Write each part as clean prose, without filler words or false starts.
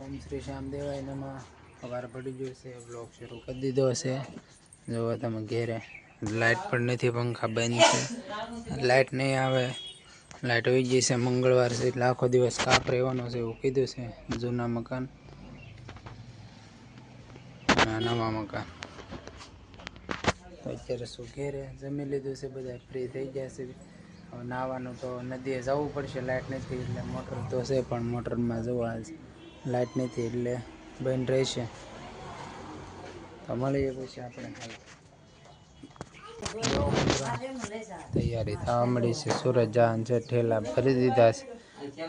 ઓમ શ્રી શ્યામદેવાય નમઃ. સવાર પડી ગયો છે, બ્લોગ શરૂ કરી દીધો હશે. જોવો તમે ઘેરે લાઇટ પણ નથી, પંખા બંધ છે. લાઇટ નહીં આવે, લાઇટ વહી ગઈ છે. મંગળવાર છે એટલે આખો દિવસ કાપ રહેવાનો છે એવું કીધું છે. જૂના મકાન નવા મકાન તો અત્યારે શું ઘેરે જમી લીધું છે, બધા ફ્રી થઈ ગયા છે. હવે નાહવાનું તો નદીએ જવું પડશે, લાઇટ નથી એટલે. મોટર તો છે પણ મોટરમાં જવા લાઇટ નથી એટલે બંધ રહેશે. તો મળીએ પછી આપણે તૈયારી થવા મળી છે. સુરત જવાનું છે, ઠેલા ભરી દીધા છે.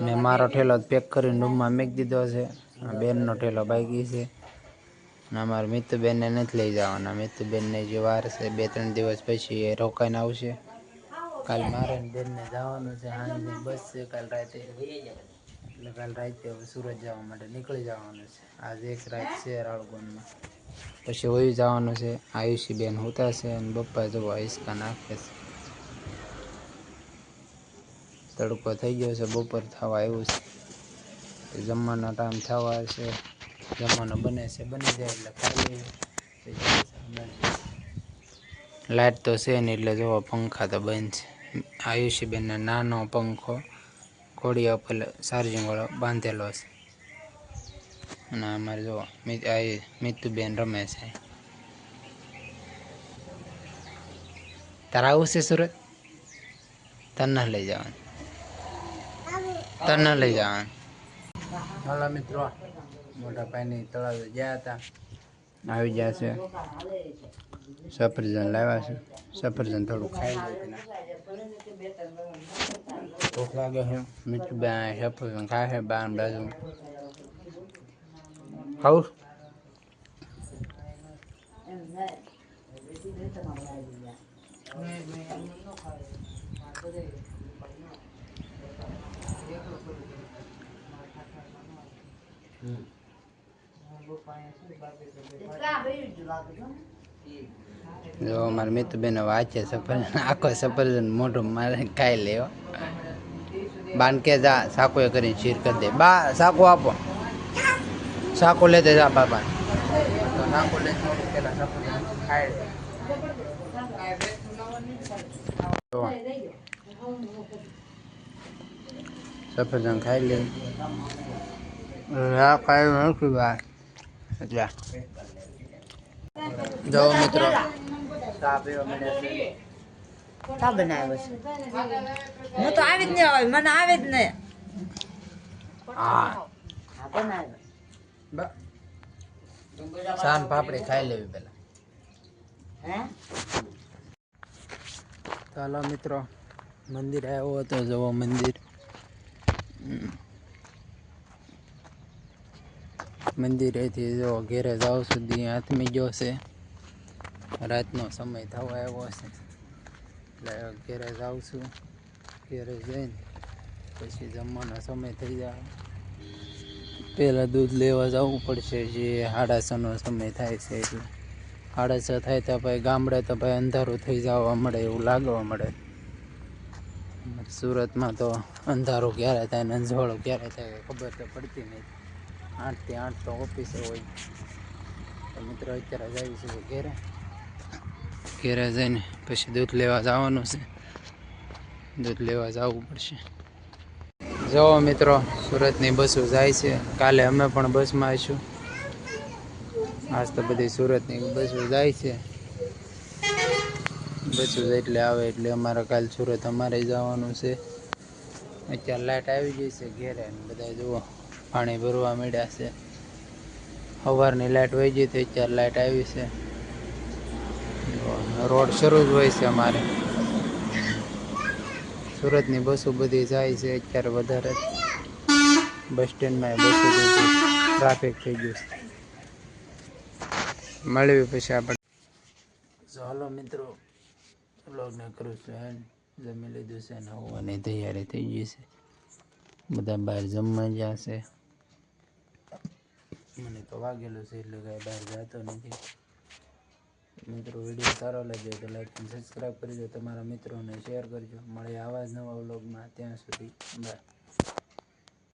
મેં મારો ઠેલો પેક કરીને રૂમમાં મૂકી દીધો છે. બેનનો ઠેલો બાકી છે. અમારા મિતુબેનને નથી લઈ જવાના. મિતુબેનને જે વાર છે, 2-3 દિવસ પછી એ રોકાઈને આવશે. કાલ મારે બેનને જવાનું છે, હાંજની બસ છે કાલ રાતે, એટલે કાલ રાતે હવે સુરત જવા માટે નીકળી જવાનું છે. આજે એક રાત છે રાળગોનમાં, પછી વહી જવાનું છે. આયુષી બેન હોતા છે અને બપ્પા જવો હિંચકા નાખે છે. તડકો થઈ ગયો છે, બપોર થવા આવ્યું છે. જમવાનો ટાઈમ થવા છે, જમવાનો બને છે, બની જાય એટલે ખાઈ લઈએ. લાઇટ તો છે નહીં એટલે જોવો પંખા તો બંધ છે. આયુષીબેનને નાનો પંખો ઘોડિયા ઉપર ચાર્જિંગવાળો બાંધેલો છે. અને અમારે જો મિતુબેન રમે છે. તારે આવું છે સુરત? તને લઈ જવાનું, તને લઈ જવાનું. હાલો મિત્રો, મોટા ભાઈની તળાવે ગયા હતા, આવી ગયા છે. સફરજન લાવ્યા છે, સફરજન થોડું ખાઈ લે. ભૂખ લાગે છે. મિતુબેન સફરજન ખાય છે બાજુ. ખાવું? જો મારા મિતુબેન વાંચે સફરજન, આખો સફરજન મોઢું મારે ખાઈ લે. બાન કે જા સાકુ એ કરીને ચીર કરી દે. બા સાકુ આપો, સાકુ લેતે જા બાબા. તો સાકુ લે થોડું પેલા સફરજન ખાઈ લે. સફરજન ખાઈ લે. કાંઈ નથી ભાઈ. જો મિત્રો, ચા પીવા મળ્યા છે. કા બનાવ્યો છે? હું તો આવી જ નહીં, આવે મને આવે જ નહીં. હા બનાવ્યો સાન પાપડી ખાઈ લેવી પેલા. હે ચાલો મિત્રો, મંદિર આવ્યો હતો, જવો મંદિર. મંદિરેથી જો ઘેરે જાવ સુધી હાથમી ગયો છે. રાતનો સમય થવા આવ્યો છે એટલે ઘેરે જાઉં છું. ઘેરે જઈને પછી જમવાનો સમય થઈ જાય. પહેલાં દૂધ લેવા જવું પડશે, જે 6:30નો સમય થાય છે. એટલે 6:30 થાય તો ભાઈ ગામડે તો ભાઈ અંધારું થઈ જવા મળે એવું લાગવા મળે. સુરતમાં તો અંધારું ક્યારે થાય ને અંજવાળું ક્યારે થાય ખબર તો પડતી નહીં. 8 થી 8 તો ઓફિસે હોય. તો મિત્રો અત્યારે જઈશું ઘેરે. ઘેરે જઈને પછી દૂધ લેવા જવાનું છે. દૂધ લેવા જવું પડશે. જો મિત્રો, સુરતની બસો જાય છે. કાલે અમે પણ બસમાં આવીશું. આજ તો બધી સુરતની બસો જાય છે. બસો એટલે આવે એટલે અમારે કાલ સુરત અમારે જવાનું છે. અત્યારે લાઇટ આવી ગઈ છે ઘેરે, બધા જુઓ પાણી ભરવા માંડ્યા છે. સવારની લાઇટ વહી ગઈ તો અત્યારે લાઇટ આવી છે. રોડ શરૂ જ હોય છે અમારે. સુરતની બસો બધી જાય છે અત્યારે વધારે. બસ સ્ટેન્ડમાં બસો બધી ટ્રાફિક થઈ ગયું છે. મળવી પછી આપણે. ચાલો મિત્રો, વ્લોગને કરું છું એન્ડ. જમી લીધું છે ને હોવાની તૈયારી થઈ ગઈ છે. બધા બહાર જમવા ગયા છે. મને તો વાગેલું છે એટલે કાંઈ બહાર જતો નથી. મિત્રો, વિડીયો સારો લાગ્યો તો લાઈક અને સબસ્ક્રાઈબ કરી દો. તમારા મિત્રોને શેર કરજો. મળે આવા જ નવા વ્લોગમાં. ત્યાં સુધી બાય.